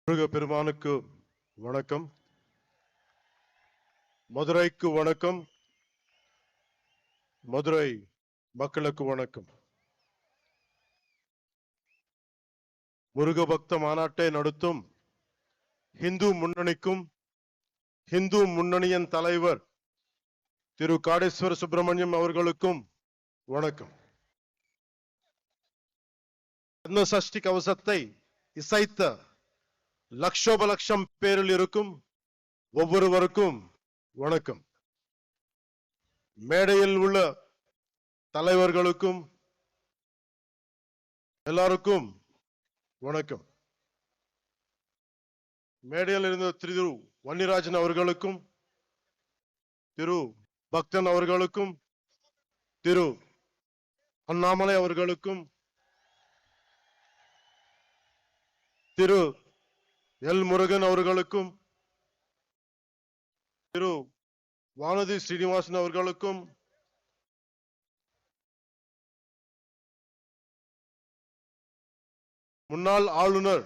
முருக பெருமானுக்கு வணக்கம். மதுரைக்கு வணக்கம். மதுரை மக்களுக்கு வணக்கம். முருக பக்த மாநாட்டை நடத்தும் இந்து முன்னணிக்கும் இந்து முன்னணியின் தலைவர் திரு காடேஸ்வர சுப்பிரமணியம் அவர்களுக்கும் வணக்கம். சஷ்டி கவசத்தை இசைத்த லட்சோப லட்சம் பேரில் இருக்கும் ஒவ்வொருவருக்கும் வணக்கம். மேடையில் உள்ள தலைவர்களுக்கும் எல்லாருக்கும் வணக்கம். மேடையில் இருந்த திரு வன்னிராஜன் அவர்களுக்கும் திரு பக்தன் அவர்களுக்கும் திரு அண்ணாமலை அவர்களுக்கும் திரு எல் முருகன் அவர்களுக்கும் திரு வானதி ஸ்ரீனிவாசன் அவர்களுக்கும் முன்னாள் ஆளுநர்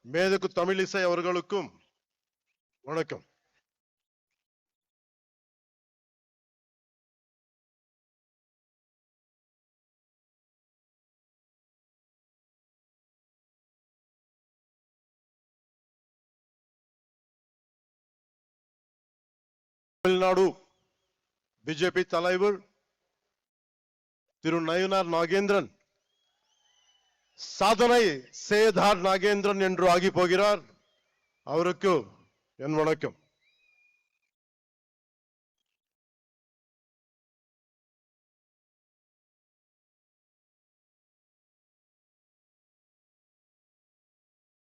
மேதகு தமிழிசை அவர்களுக்கும் வணக்கம். தமிழ்நாடு பிஜேபி தலைவர் திரு நயினார் நாகேந்திரன் சாதனை சேதார் நாகேந்திரன் என்று ஆகி போகிறார். அவருக்கு என் வணக்கம்.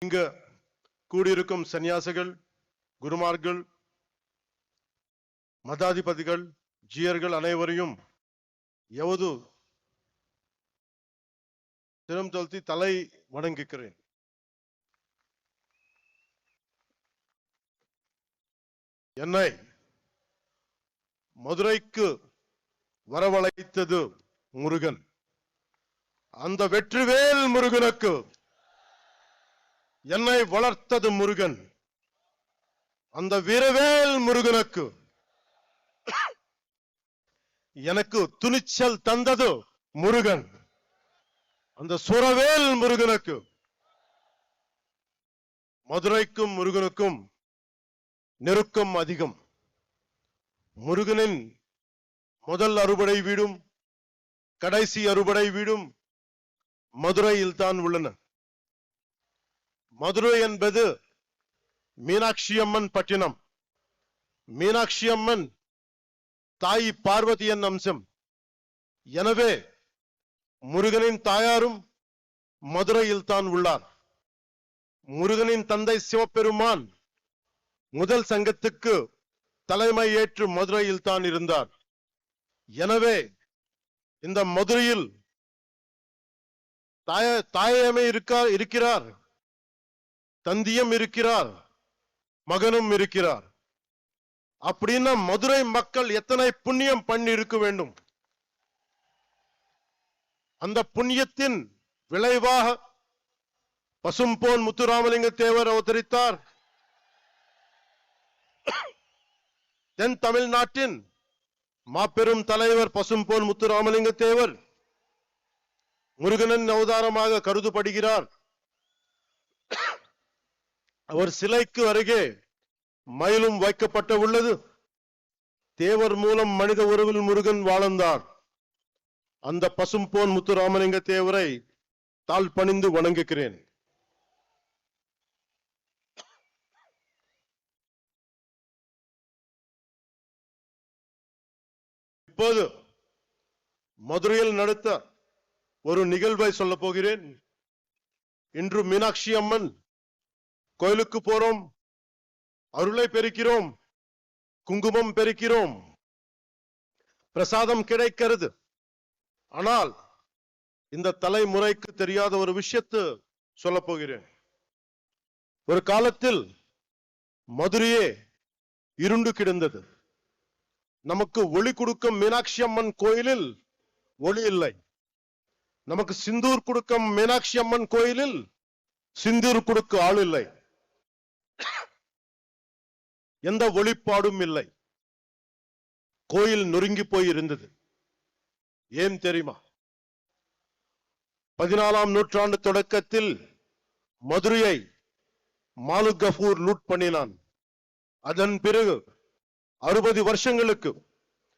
இங்க கூடியிருக்கும் சன்னியாசிகள், குருமார்கள், மதாதிபதிகள், ஜியர்கள் அனைவரையும் எவது தினம் தொல்த்தி தலை வணங்குகிறேன். என்னை மதுரைக்கு வரவழைத்தது முருகன். அந்த வெற்றிவேல் முருகனுக்கு என்னை வளர்த்தது முருகன். அந்த வீரவேல் முருகனுக்கு எனக்கு துணிச்சல் தந்தது முருகன். அந்த சுரவேல் முருகனுக்கு, மதுரைக்கும் முருகனுக்கும் நெருக்கம் அதிகம். முருகனின் முதல் அறுபடை வீடும் கடைசி அறுபடை வீடும் மதுரையில் தான் உள்ளன. மதுரை என்பது மீனாட்சி அம்மன் பட்டினம். மீனாட்சி அம்மன் தாய் பார்வதியின் அம்சம். எனவே முருகனின் தாயாரும் மதுரையில் தான் உள்ளார். முருகனின் தந்தை சிவபெருமான் முதல் சங்கத்துக்கு தலைமை ஏற்று மதுரையில் தான் இருந்தார். எனவே இந்த மதுரையில் தாயமே இருக்கிறார், தந்தியம் இருக்கிறார், மகனும் இருக்கிறார். அப்படின்னா மதுரை மக்கள் எத்தனை புண்ணியம் பண்ணி இருக்க வேண்டும். அந்த புண்ணியத்தின் விளைவாக பசும்போன் முத்துராமலிங்க தேவர் அவதரித்தார். தென் தமிழ்நாட்டின் மாபெரும் தலைவர் பசும்போன் முத்துராமலிங்க தேவர் முருகனின் அவதாரமாக கருதப்படுகிறார். அவர் சிலைக்கு அருகே மயிலும் வைக்கப்பட்ட உள்ளது. தேவர் மூலம் மனித உறவில் முருகன் வாழ்ந்தார். அந்த பசும்போன் முத்துராமலிங்க தேவரை தாழ் பணிந்து வணங்குகிறேன். இப்போது மதுரையில் நடத்த ஒரு நிகழ்வை சொல்ல போகிறேன். இன்று மீனாட்சி அம்மன் கோயிலுக்கு போறோம், அருளை பெருக்கிறோம், குங்குமம் பெருக்கிறோம், பிரசாதம் கிடைக்கிறது. ஆனால் இந்த தலைமுறைக்கு தெரியாத ஒரு விஷயத்தை சொல்ல போகிறேன். ஒரு காலத்தில் மதுரையே இருண்டு கிடந்தது. நமக்கு ஒளி கொடுக்கும் மீனாட்சி அம்மன் கோயிலில் ஒளி இல்லை. நமக்கு சிந்தூர் கொடுக்கும் மீனாட்சி அம்மன் கோயிலில் சிந்தூர் கொடுக்க ஆள் இல்லை. எந்த ஒளிப்பாடும் இல்லை. கோயில் நொறுங்கி போய் இருந்தது. ஏன் தெரியுமா? 14ஆம் நூற்றாண்டு தொடக்கத்தில் மதுரையை மாலிக் கஃபூர் லூட் பண்ணினான். அதன் பிறகு 60 வருஷங்களுக்கு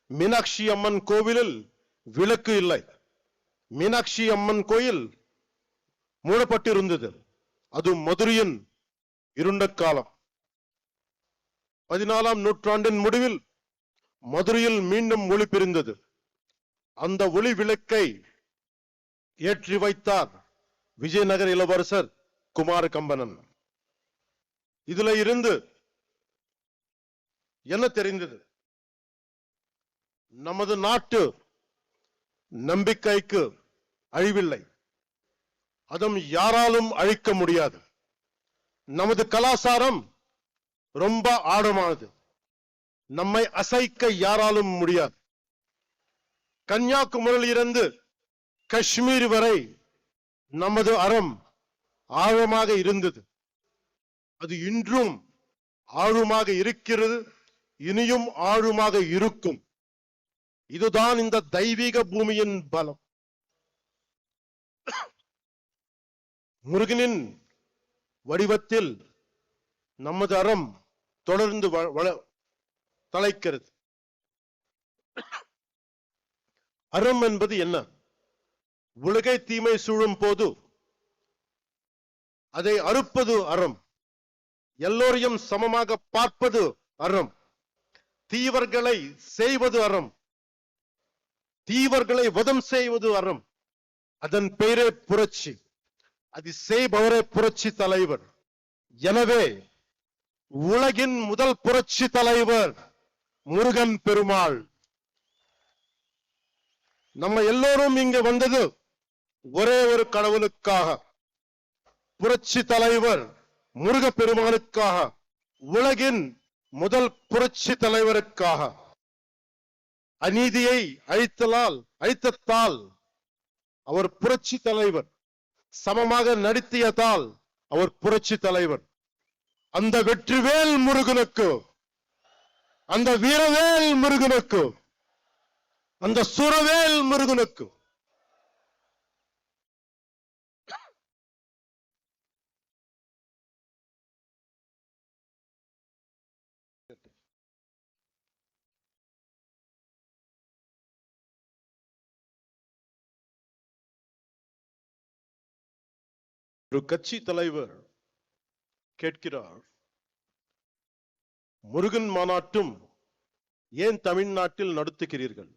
மீனாட்சி அம்மன் கோவிலில் விளக்கு இல்லை. மீனாட்சி அம்மன் கோயில் மூடப்பட்டிருந்தது. அது மதுரையின் இருண்ட காலம். 14ஆம் நூற்றாண்டின் முடிவில் மதுரையில் மீண்டும் ஒளி பிரிந்தது. அந்த ஒளி விளக்கை ஏற்றி வைத்தார் விஜயநகர இளவரசர் குமார கம்பனன். இதுல இருந்து என்ன தெரிந்தது? நமது நாட்டு நம்பிக்கைக்கு அழிவில்லை. அதுவும் யாராலும் அழிக்க முடியாது. நமது கலாச்சாரம் ரொம்ப ஆழமானது. நம்மை அசைக்க யாராலும் முடியாது. கன்னியாகுமரியில் இருந்து காஷ்மீர் வரை நமது அறம் ஆழமாக இருந்தது. அது இன்றும் ஆழமாக இருக்கிறது. இனியும் ஆழமாக இருக்கும். இதுதான் இந்த தெய்வீக பூமியின் பலம். முருகனின் வடிவத்தில் நமது அறம் தொடர்ந்து தலைக்கிறது. அறம் என்பது என்ன? உலகை தீமை சூழும் போது அதை அறுப்பது அறம். எல்லோரையும் சமமாக பார்ப்பது அறம். தீவர்களை செய்வது அறம். தீவர்களை வதம் செய்வது அறம். அதன் பெயரே புரட்சி. அது செய்பவரே புரட்சி தலைவர். எனவே உலகின் முதல் புரட்சி தலைவர் முருகன் பெருமாள். நம்ம எல்லோரும் இங்க வந்தது ஒரே ஒரு கடவுளுக்காக, புரட்சி தலைவர் முருக பெருமானுக்காக, உலகின் முதல் புரட்சி தலைவருக்காக. அநீதியை அழித்ததால் அவர் புரட்சி தலைவர். சமமாக நடத்தியதால் அவர் புரட்சி தலைவர். அந்த வெற்றிவேல் முருகனுக்கு, அந்த வீரவேல் முருகனுக்கு, அந்த சுரவேல் முருகனுக்கு ஒரு கட்சி தலைவர் கேட்கிறார், முருகன் மாநாட்டும் ஏன் தமிழ்நாட்டில் நடத்துகிறீர்கள்?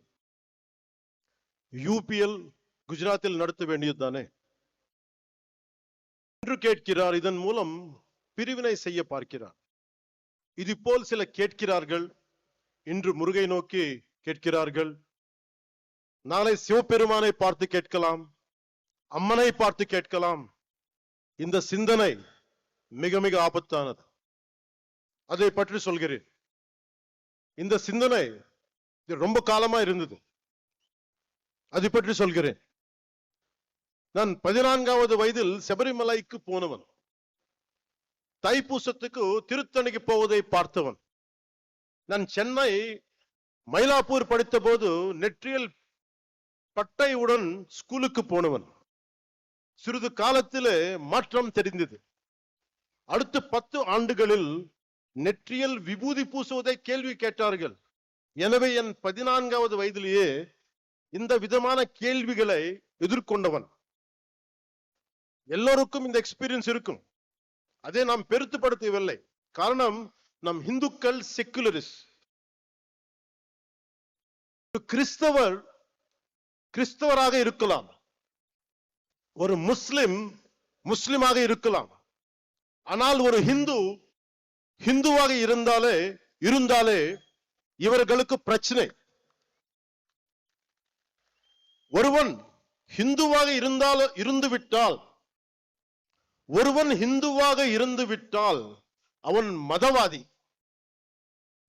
யூபிஎல் குஜராத்தில் நடத்த வேண்டியதுதானே என்று கேட்கிறார். இதன் மூலம் பிரிவினை செய்ய பார்க்கிறார். இது போல் சில கேட்கிறார்கள். இன்று முருகை நோக்கி கேட்கிறார்கள். நாளை சிவபெருமானை பார்த்து கேட்கலாம், அம்மனை பார்த்து கேட்கலாம். இந்த சிந்தனை மிக மிக ஆபத்தானது. அதை பற்றி சொல்கிறேன். இந்த சிந்தனை ரொம்ப காலமா இருந்தது. அதை பற்றி சொல்கிறேன். நான் 14வது வயதில் சபரிமலைக்கு போனவன். தைப்பூசத்துக்கு திருத்தணிக்கு போவதை பார்த்தவன். நான் சென்னை மயிலாப்பூர் படித்த போது நெற்றியில் பட்டையுடன் ஸ்கூலுக்கு போனவன். சிறிது காலத்திலே மாற்றம் தெரிந்தது. அடுத்த 10 ஆண்டுகளில் நெற்றியில் விபூதி பூசுவதை கேள்வி கேட்டார்கள். எனவே என் 14வது வயதிலேயே இந்த விதமான கேள்விகளை எதிர்கொண்டவன். எல்லோருக்கும் இந்த எக்ஸ்பீரியன்ஸ் இருக்கும். அதை நாம் பெருத்துப்படுத்தவில்லை. காரணம், நம் இந்துக்கள் செக்குலரிஸ்ட். கிறிஸ்தவராக இருக்கலாம், ஒரு முஸ்லிமாக இருக்கலாம். ஆனால் ஒரு ஹிந்துவாக இருந்தாலே இவர்களுக்கு பிரச்சனை. ஒருவன் ஹிந்துவாக இருந்துவிட்டால் அவன் மதவாதி.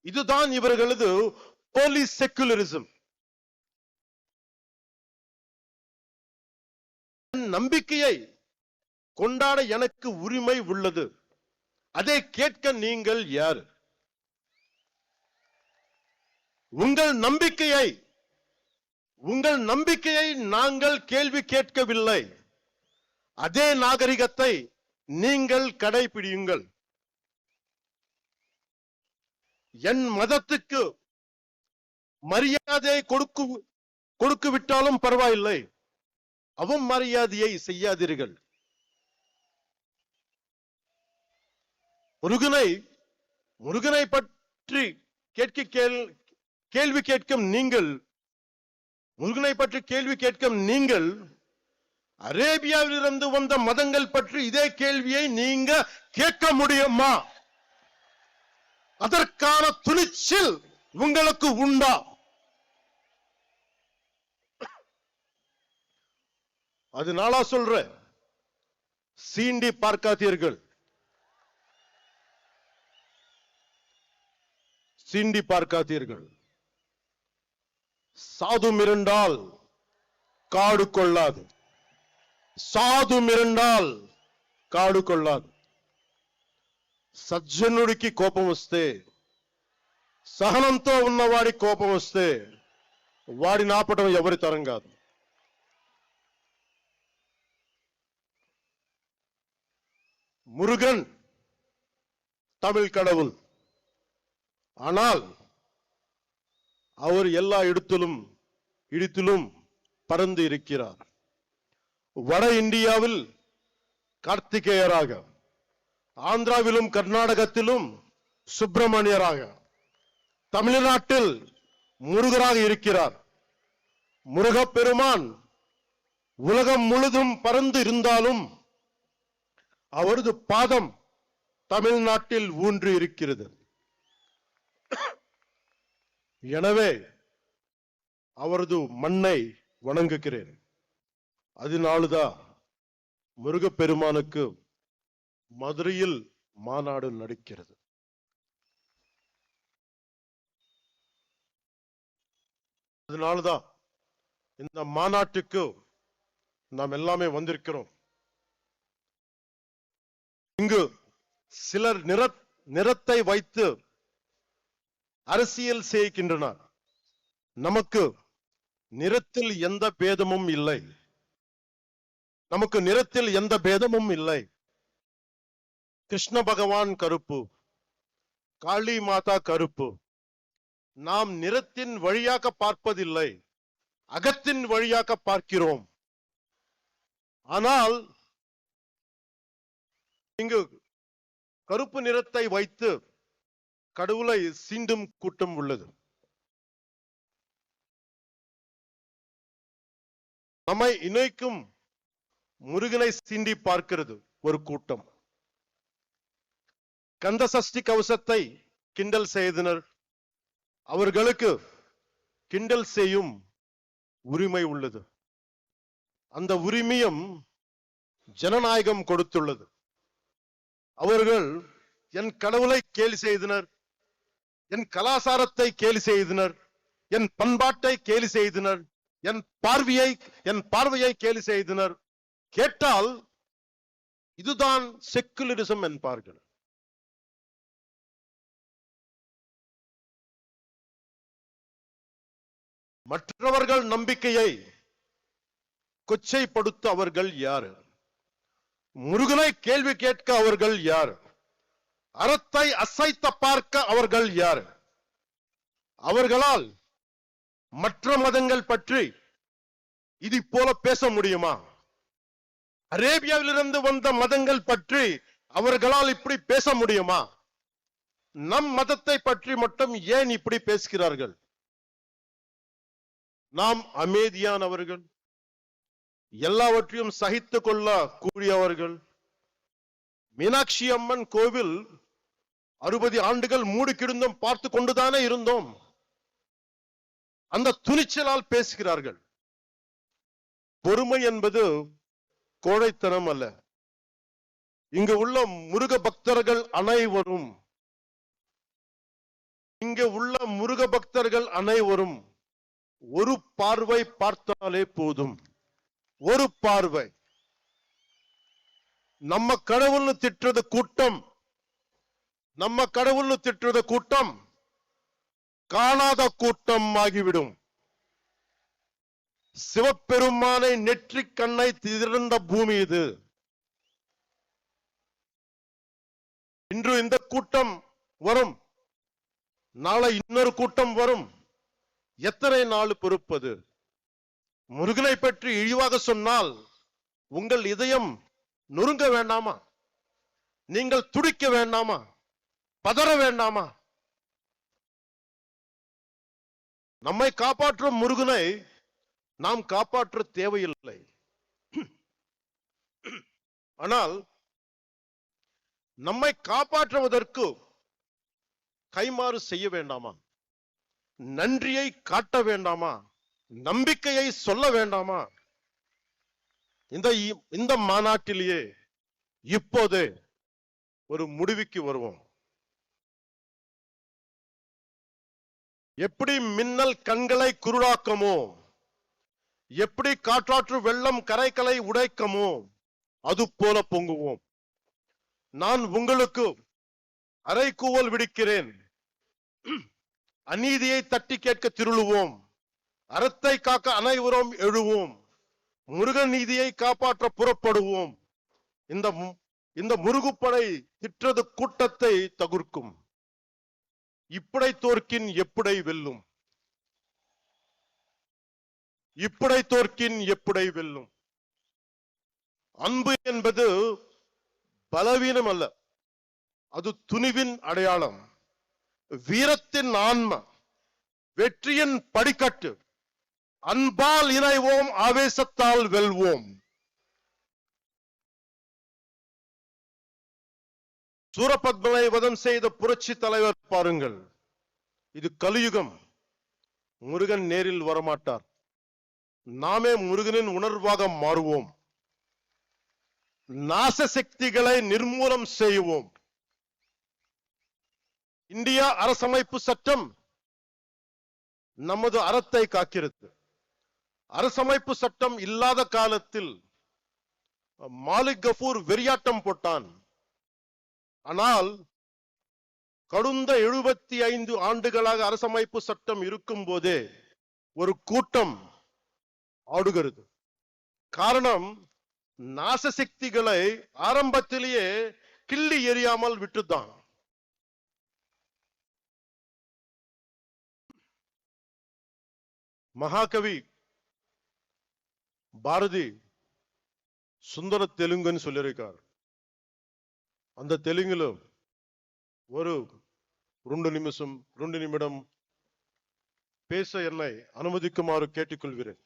இதுதான் இவர்களது போலி செக்குலரிசம். நம்பிக்கையை கொண்டாட எனக்கு உரிமை உள்ளது. அதை கேட்க நீங்கள் யார்? உங்கள் நம்பிக்கையை நாங்கள் கேள்வி கேட்கவில்லை. அதே நாகரிகத்தை நீங்கள் கடைபிடியுங்கள். என் மதத்துக்கு மரியாதை கொடுக்கு விட்டாலும் பரவாயில்லை, அவமரியாதையை செய்யாதீர்கள். முருகனை பற்றி கேள்வி கேட்கும் நீங்கள் அரேபியாவில் இருந்து வந்த மதங்கள் பற்றி இதே கேள்வியை நீங்க கேட்க முடியுமா? அதற்கான துணிச்சல் உங்களுக்கு உண்டா? அதனால சொல்ற, சீண்டி பார்க்காதீர்கள். சாது மிரண்டால் காடு கொள்ளாது. సజ్జనుడికి కోపం వస్తే, సహనంతో ఉన్నవాడి కోపం వస్తే వాడిని ఆపటం ఎవరి తరం కాదు. முருகன் தமிழ் கடவுள். ஆனால் அவர் எல்லா இடத்திலும் பறந்து இருக்கிறார். வட இந்தியாவில் கார்த்திகேயராக, ஆந்திராவிலும் கர்நாடகத்திலும் சுப்பிரமணியராக, தமிழ்நாட்டில் முருகராக இருக்கிறார். முருகப்பெருமான் உலகம் முழுதும் பறந்து இருந்தாலும் அவரது பாதம் தமிழ்நாட்டில் ஊன்றி இருக்கிறது. எனவே அவரது மண்ணை வணங்குகிறேன். அதனால்தான் முருகப்பெருமானுக்கு மதுரையில் மாநாடு நடக்கிறது. அதனால்தான் இந்த மாநாட்டுக்கு நாம் எல்லாமே வந்திருக்கிறோம். இங்கு சிலர் நிறத்தை வைத்து அரசியல் செய்கின்றனர். நமக்கு நிறத்தில் எந்த பேதமும் இல்லை. கிருஷ்ண பகவான் கருப்பு, காளி மாதா கருப்பு. நாம் நிறத்தின் வழியாக பார்ப்பதில்லை, அகத்தின் வழியாக பார்க்கிறோம். ஆனால் இங்கு கருப்பு நிறத்தை வைத்து கடவுளை சீண்டும் கூட்டம் உள்ளது. நம்மை இணைக்கும் முருகனை சீண்டி பார்க்கிறது ஒரு கூட்டம். கந்த சஷ்டி கவசத்தை கிண்டல் செய்தனர். அவர்களுக்கு கிண்டல் செய்யும் உரிமை உள்ளது. அந்த உரிமையும் ஜனநாயகம் கொடுத்துள்ளது. அவர்கள் என் கடவுளை கேலி செய்தனர், என் கலாச்சாரத்தை கேலி செய்தனர், என் பண்பாட்டை கேலி செய்தனர், என் பார்வையை கேலி செய்தனர். கேட்டால் இதுதான் செக்குலரிசம் என்பார்கள். மற்றவர்கள் நம்பிக்கையை கொச்சைப்படுத்த அவர்கள் யார்? முருகனை கேள்வி கேட்க அவர்கள் யார்? அறத்தை அசைத்த பார்க்க அவர்கள் யார்? அவர்களால் மற்ற மதங்கள் பற்றி இது போல பேச முடியுமா? அரேபியாவிலிருந்து வந்த மதங்கள் பற்றி அவர்களால் இப்படி பேச முடியுமா? நம் மதத்தை பற்றி மட்டும் ஏன் இப்படி பேசுகிறார்கள்? நாம் அமைதியானவர்கள், எல்லாவற்றையும் சகித்துக் கொள்ள கூடியவர்கள். மீனாட்சி அம்மன் கோவில் 60 ஆண்டுகள் மூடி கிடந்தும் பார்த்து கொண்டுதானே இருந்தோம். அந்த துணிச்சலால் பேசுகிறார்கள். பொறுமை என்பது கோழைத்தனம் அல்ல. இங்கு உள்ள முருக பக்தர்கள் அனைவரும் ஒரு பார்வை பார்த்தாலே போதும். ஒரு பார்வை. நம்ம கடவுள்னு திட்டுறது கூட்டம் நம்ம கடவுள்னு திட்டுற கூட்டம் காணாத கூட்டம் ஆகிவிடும். சிவபெருமானை நெற்றிக் கண்ணை திறந்த பூமி இது. இன்று இந்த கூட்டம் வரும், நாளை இன்னொரு கூட்டம் வரும். எத்தனை நாள் பொறுப்பது? முருகனை பற்றி இழிவாக சொன்னால் உங்கள் இதயம் நொறுங்க வேண்டாமா? நீங்கள் துடிக்க வேண்டாமா? பதற வேண்டாமா? நம்மை காப்பாற்றும் முருகனை நாம் காப்பாற்ற தேவையில்லை. ஆனால் நம்மை காப்பாற்றுவதற்கு கைமாறு செய்ய வேண்டாமா? நன்றியை காட்ட வேண்டாமா? நம்பிக்கையை சொல்ல வேண்டாமா? இந்த மாநாட்டிலேயே இப்போது ஒரு முடிவுக்கு வருவோம். எப்படி மின்னல் கண்களை குருடாக்கமோ, எப்படி காற்றாற்று வெள்ளம் கரைகளை உடைக்கமோ, அது போல பொங்குவோம். நான் உங்களுக்கு அறைகூவல் விடுக்கிறேன். அநீதியை தட்டி கேட்க திருளுவோம். அறத்தை காக்க அனைவரும் எழுவோம். முருகன் நீதியை காப்பாற்ற புறப்படுவோம். இந்த முருகுப்படை திற்றது கூட்டத்தை தகுர்க்கும். இப்படை தோற்கின் எப்படை வெல்லும். இப்படை தோற்கின் எப்படை வெல்லும். அன்பு என்பது பலவீனம் அல்ல, அது துணிவின் அடையாளம், வீரத்தின் ஆன்மா, வெற்றியின் படிக்கட்டு. அன்பால் இணைவோம், ஆவேசத்தால் வெல்வோம். சூரபத்மனை வதம் செய்த புரட்சி தலைவர் பாருங்கள். இது கலியுகம். முருகன் நேரில் வரமாட்டார். நாமே முருகனின் உணர்வாக மாறுவோம். நாச சக்திகளை நிர்மூலம் செய்வோம். இந்தியா அரசமைப்பு சட்டம் நமது அறத்தை காக்கிறது. அரசமைப்பு சட்டம் இல்லாத காலத்தில் மாலிக் கஃபூர் வெறியாட்டம் போட்டான். ஆனால் கடந்த 75 ஆண்டுகளாக அரசமைப்பு சட்டம் இருக்கும் போதே ஒரு கூட்டம் ஆடுகிறது. காரணம், நாச சக்திகளை ஆரம்பத்திலேயே கிள்ளி எறியாமல் விட்டுதான். மகாகவி பாரதி சுந்தர தெலுங்குன்னு சொல்லியிருக்கார். அந்த தெலுங்குல ஒரு 2 நிமிடம் பேச என்னை அனுமதிக்குமாறு கேட்டுக்கொள்கிறேன்.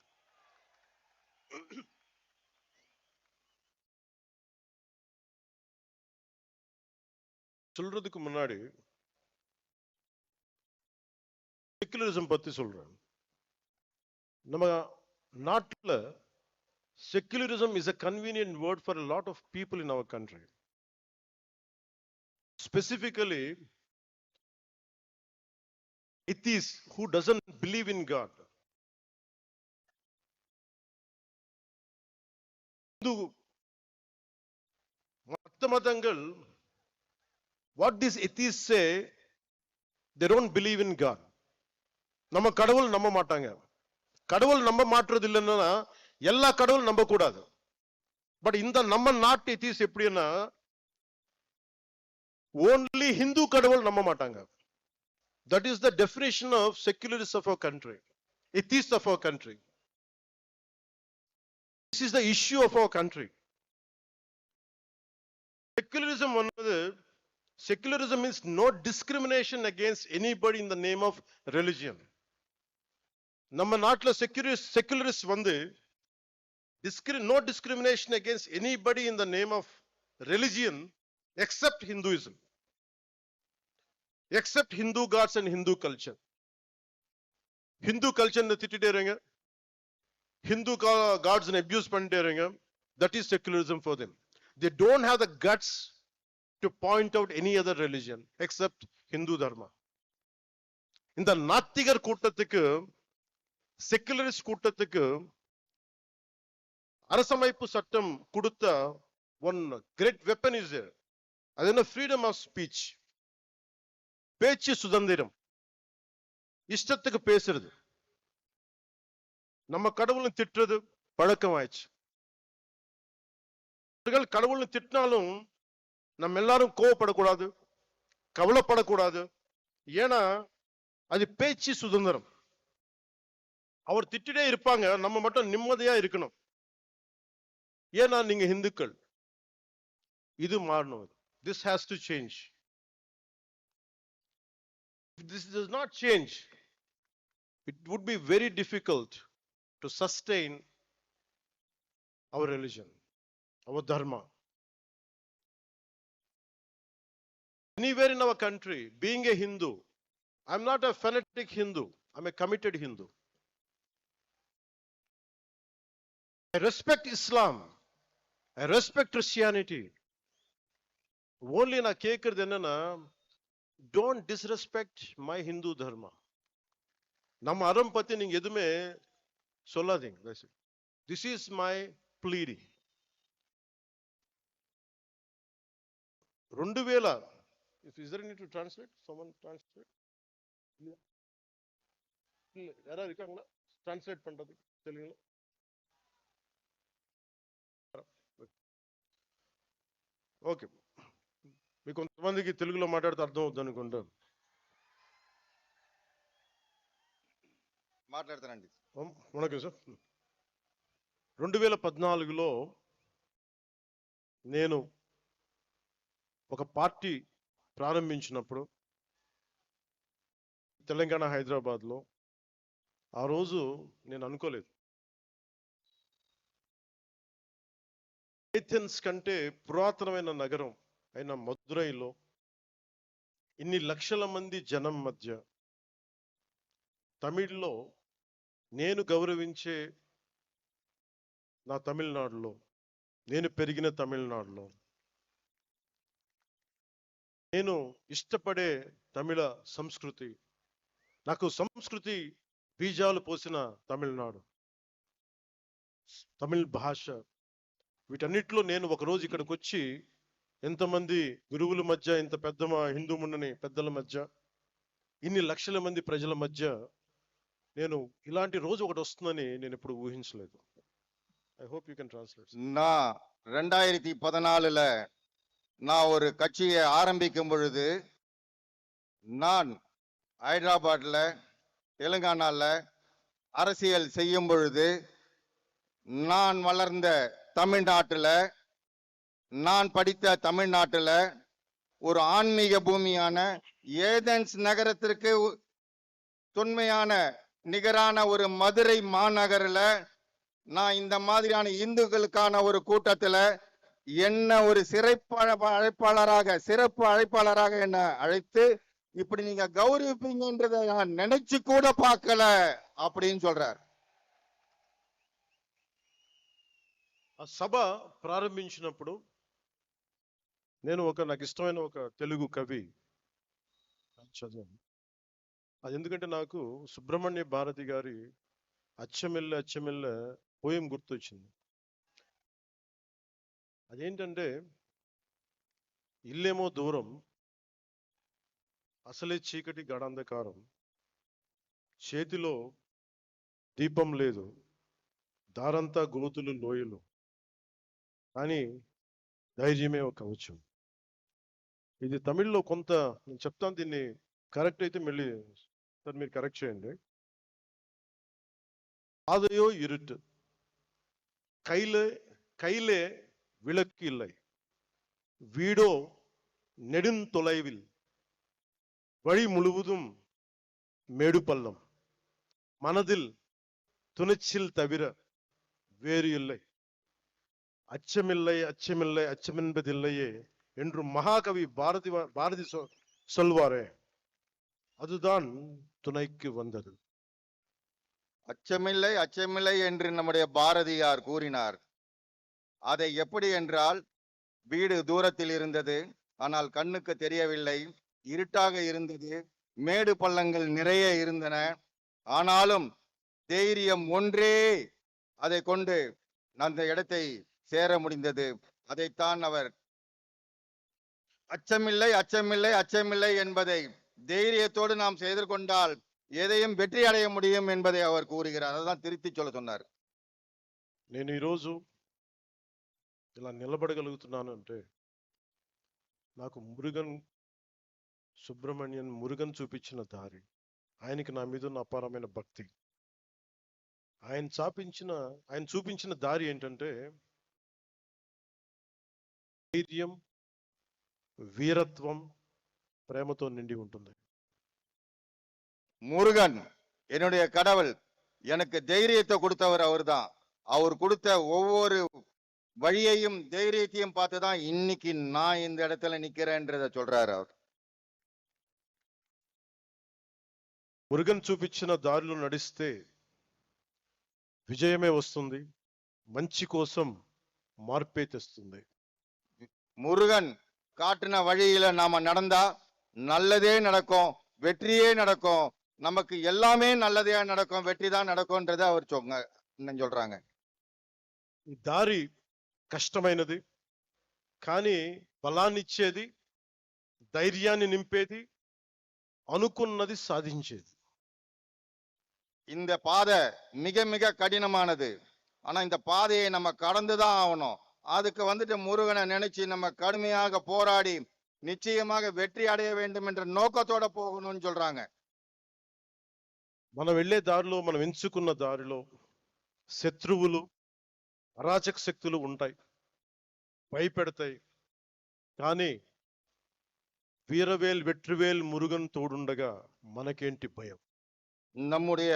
சொல்றதுக்கு முன்னாடி செக்குலரிசம் பத்தி சொல்றேன். நம்ம நாட்டுல secularism is a convenient word for a lot of people in our country. Specifically, atheists who doesn't believe in God. மத்த மதங்கள், what these atheists say, they don't believe in God. நம்ம கடவுள் நம்ப மாட்டாங்க. கடவுள் நம்ப மாற்றுறது இல்லைன்னா எல்லா கடவுள் நம்ப கூடாது. பட் இந்த நம்ம நாட்டு எத்திஸ் எப்படின்னா only Hindu கடவுள் நம்ப மாட்டாங்க. That is the definition of secularists of our country, atheists of our country. This is the issue of our country. Secularism means no discrimination against anybody in the name of religion. நம்ம நாட்டுல secularists வந்து no discrimination against anybody in the name of religion except Hinduism, except Hindu gods and Hindu culture. Hindu culture ne திட்டிட்டே இருங்க, Hindu gods ne abuse பண்ணிட்டே இருங்க. That is secularism for them. They don't have the guts to point out any other religion except Hindu dharma. இந்த நாத்திகர் கூட்டத்துக்கு, secularist கூட்டத்துக்கு அரசமைப்பு சட்டம் கொடுத்த one great weapon is there. அது என்ன? freedom of speech. பேச்சு சுதந்திரம், இஷ்டத்துக்கு பேசுறது. நம்ம கடவுளை திட்டுறது பழக்கம் ஆயிடுச்சு. கடவுளை திட்டினாலும் நம்ம எல்லாரும் கோவப்படக்கூடாது, கவலைப்படக்கூடாது. ஏன்னா அது பேச்சு சுதந்திரம். அவர் திட்டிட்டே இருப்பாங்க, நம்ம மட்டும் நிம்மதியா இருக்கணும். ஏன்னா நீங்க இந்துக்கள். இது மாறணும். This has to change. If this does not change, it would be very difficult to sustain our religion, our dharma. Anywhere in our country, being a Hindu, I'm not a fanatic Hindu, I'm a committed Hindu. I respect Islam, I respect Christianity. Only na கேக்குறது என்னன்னா, don't disrespect my Hindu dharma. நம்ம அறம் பத்தி நீங்க எதுவுமே சொல்லாதீங்க. This is my plea. 2000, is there need to translate? Someone translate? இல்ல யாரா இருக்காங்களா டிரான்ஸ்லேட் பண்றது தெலுங்குல? ఓకే, మీకు కొంతమందికి తెలుగులో మాట్లాడితే అర్థం అవుతుంది అనుకుంటా. మాట్లాడతానండి. వణకం సార్. 2014లో నేను ఒక పార్టీ ప్రారంభించినప్పుడు తెలంగాణ హైదరాబాద్లో, ఆ రోజు నేను అనుకోలేదు ఏథెన్స్ కంటే పురాతనమైన నగరం అయిన మదురైలో ఇన్ని లక్షల మంది జనం మధ్య తమిళ్లో నేను గౌరవించే నా తమిళనాడులో, నేను పెరిగిన తమిళనాడులో, నేను ఇష్టపడే తమిళ సంస్కృతి, నాకు సంస్కృతి బీజాలు పోసిన తమిళనాడు, తమిళ భాష, వీటన్నిటిలో నేను ఒకరోజు ఇక్కడికి వచ్చి ఎంతమంది గురువుల మధ్య, ఇంత పెద్ద మా హిందూ మున్నని పెద్దల మధ్య, ఇన్ని లక్షల మంది ప్రజల మధ్య నేను ఇలాంటి రోజు ఒకటి వస్తుందని నేను ఎప్పుడు ఊహించలేదు. I hope you can translate. நான் 2014ல நான் ஒரு கட்சியை ஆரம்பிக்கும் பொழுது, நான் ஹைதராபாத்ல தெலுங்கானால அரசியல் செய்யும் பொழுது, நான் வளர்ந்த தமிழ்நாட்டுல, நான் படித்த தமிழ்நாட்டுல ஒரு ஆன்மீக பூமியான ஏதென்ஸ் நகரத்திற்கு தொன்மையான நிகரான ஒரு மதுரை மாநகரில் நான் இந்த மாதிரியான இந்துக்களுக்கான ஒரு கூட்டத்துல என்ன ஒரு சிறப்பு அழைப்பாளராக என்ன அழைத்து இப்படி நீங்க கௌரவிப்பீங்கன்றதை நான் நினைச்சு கூட பார்க்கல அப்படின்னு சொல்றார். ఆ సభ ప్రారంభించినప్పుడు నేను నాకు ఇష్టమైన ఒక తెలుగు కవి చదివాను. అది ఎందుకంటే నాకు సుబ్రహ్మణ్య భారతి గారి అచ్చమెల్లె అచ్చమెల్లె పోయం గుర్తొచ్చింది. అదేంటంటే, ఇల్లేమో దూరం, అసలే చీకటి గడాంధకారం, చేతిలో దీపం లేదు, దారంతా గోతులు లోయలు, కానీ ధైర్యమే ఒక కవచం. ఇది తమిళ్లో కొంత నేను చెప్తాను, దీన్ని కరెక్ట్ అయితే మళ్ళీ సార్ మీరు కరెక్ట్ చేయండి. பாதையோ இருட்டு, கையிலே விளக்கு இல்லை, வீடோ நெடுந்தொலைவில், வழி முழுவதும் மேடு பள்ளம், மனதில் துணிச்சல் தவிர வேறு இல்லை, அச்சமில்லை அச்சமில்லை அச்சமென்பதில்லையே என்று மகாகவி பாரதி சொல்வாரே, அதுதான் துணைக்கு வந்தது. அச்சமில்லை அச்சமில்லை என்று நம்முடைய பாரதியார் கூறினார். அதை எப்படி என்றால், வீடு தூரத்தில் இருந்தது, ஆனால் கண்ணுக்கு தெரியவில்லை, இருட்டாக இருந்தது, மேடு பள்ளங்கள் நிறைய இருந்தன, ஆனாலும் தைரியம் ஒன்றே அதை கொண்டு அந்த இடத்தை சேர முடிந்தது. அதைத்தான் அவர் அச்சமில்லை அச்சமில்லை அச்சமில்லை என்பதை தைரியத்தோடு நாம் செய்து கொண்டால் எதையும் வெற்றி அடைய முடியும் என்பதை அவர் கூறுகிறார். அதான் திருத்தி சொல்ல சொன்னார். నేను ఈరోజు ఇలా నిలబడగలుగుతున్నాను అంటే నాకు మురుగన్ చూపించిన దారి, ఆయనకి నా మీద ఉన్న అపారమైన భక్తి. ఆయన చూపించిన దారి ఏంటంటే ధైర్యం, వీరత్వం, ప్రేమతో నిండి ఉంటుంది. முருகன் என்னுடைய கடவுள், எனக்கு தைரியத்தை கொடுத்தவர் அவர்தான். அவர் கொடுத்த ஒவ்வொரு வழியையும் தைரியத்தையும் பார்த்துதான் இன்னைக்கு நான் இந்த இடத்துல நிக்கிறேன்றத சொல்றாரு அவர். మురుగన్ చూపించిన దారిలో నడిస్తే విజయమే వస్తుంది, మంచి కోసం మార్పే తెస్తుంది. முருகன் காட்டின வழியில நாம நடந்தா நல்லதே நடக்கும், வெற்றியே நடக்கும், நமக்கு எல்லாமே நல்லதே நடக்கும், வெற்றி தான் நடக்கும்ன்றத அவர் சொல்றாங்க. ఈ దారి కష్టమైనది, కానీ బలాన్ని ఇచ్చేది, ధైర్యాన్ని నింపేది, అనుకున్నది సాధించేది. இந்த பாதை மிக மிக கடினமானது. ஆனா இந்த பாதையை நம்ம கடந்துதான் ஆகணும். அதுக்கு முருகனை நினைச்சு நம்ம கடுமையாக போராடி நிச்சயமாக வெற்றி அடைய வேண்டும் என்ற நோக்கத்தோட போகணும்னு சொல்றாங்க. మనం వెళ్ళే దారిలో, మనం ఎంచుకున్న దారిలో శత్రువులు, అరాచక శక్తులు ఉంటాయి, భయపెడతాయి. కానీ వీరవేల్ వెట్రివేల్ మురుగన్ తోడుండగా మనకేంటి భయం? நம்முடைய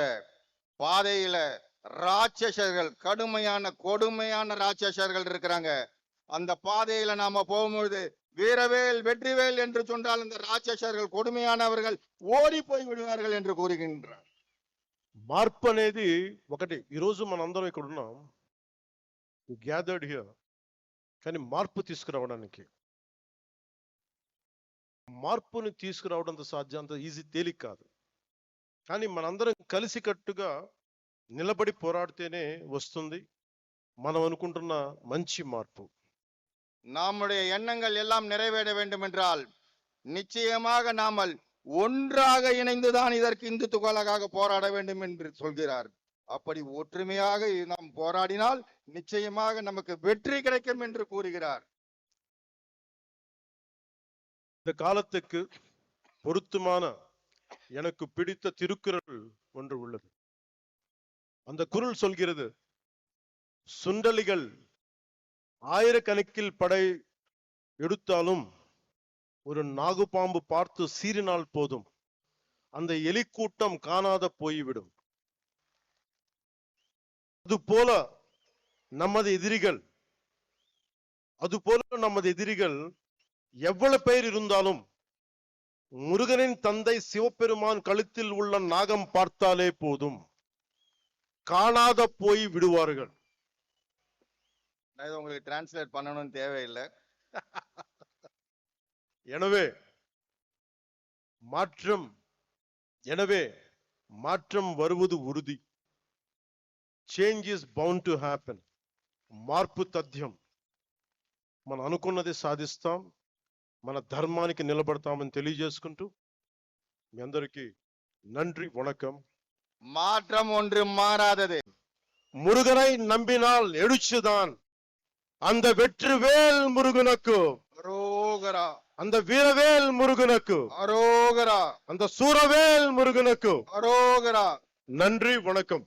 பாதையில ராட்சசர்கள், கொடுமையான ராட்சசர்கள் இருக்கிறாங்க. அந்த பாதையில நாம போகும்பொழுது வீரவேல் வெற்றிவேல் என்று சொன்னால் அந்த ராட்சசர்கள், கொடுமையானவர்கள் ஓடி போய் விடுவார்கள் என்று கூறுகின்றார். మార్పు అనేది ఒకటి. ఈరోజు మనందరం ఇక్కడ ఉన్నాం, గ్యాదర్డ్ హియర్, కానీ మార్పుని తీసుకురావడం అంత సాధ్యం, అంత ఈజీ, తేలిక కాదు. కానీ మనందరం కలిసికట్టుగా నిలబడి పోరాడితేనే వస్తుంది మనం అనుకుంటున్న మంచి మార్పు. நம்முடைய எண்ணங்கள் எல்லாம் நிறைவேற வேண்டும் என்றால் நிச்சயமாக நாமல் ஒன்றாக இணைந்துதான் இதற்கு இந்துத்துவலாக போராட வேண்டும் என்று சொல்கிறார். அப்படி ஒற்றுமையாக நாம் போராடினால் நிச்சயமாக நமக்கு வெற்றி கிடைக்கும் என்று கூறுகிறார். இந்த காலத்துக்கு பொருத்தமான எனக்கு பிடித்த திருக்குறள் ஒன்று உள்ளது. அந்த குறள் சொல்கிறது, சுண்டலிகள் ஆயிரக்கணக்கில் படை எடுத்தாலும் ஒரு நாகுபாம்பு பார்த்து சீறினால் போதும், அந்த எலிக்கூட்டம் காணாத போய்விடும். அதுபோல நமது எதிரிகள் எவ்வளவு பேர் இருந்தாலும் முருகனின் தந்தை சிவபெருமான் கழுத்தில் உள்ள நாகம் பார்த்தாலே போதும், காணாத போய் விடுவார்கள். உங்களுக்கு டிரான்ஸ்லேட் பண்ணணும்னு தேவையில்லை. எனவே மாற்றம் வருவது உறுதி. Change is bound to happen. మార్పు తథ్యం. మనం అనుకున్నది సాధిస్తాం, మన ధర్మానికి నిలబడతామని తెలియజేసుకుంటూ మీ అందరికీ நன்றி, வணக்கம். மாற்றம் ஒன்று மாறாதது. முருகனை நம்பினால் எழுச்சிதான். அந்த வெற்றிவேல் முருகனுக்கு அரோகரா. அந்த வீரவேல் முருகனுக்கு அரோகரா. அந்த சூரவேல் முருகனுக்கு அரோகரா. நன்றி, வணக்கம்.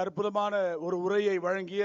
அற்புதமான ஒரு உரையை வழங்கிய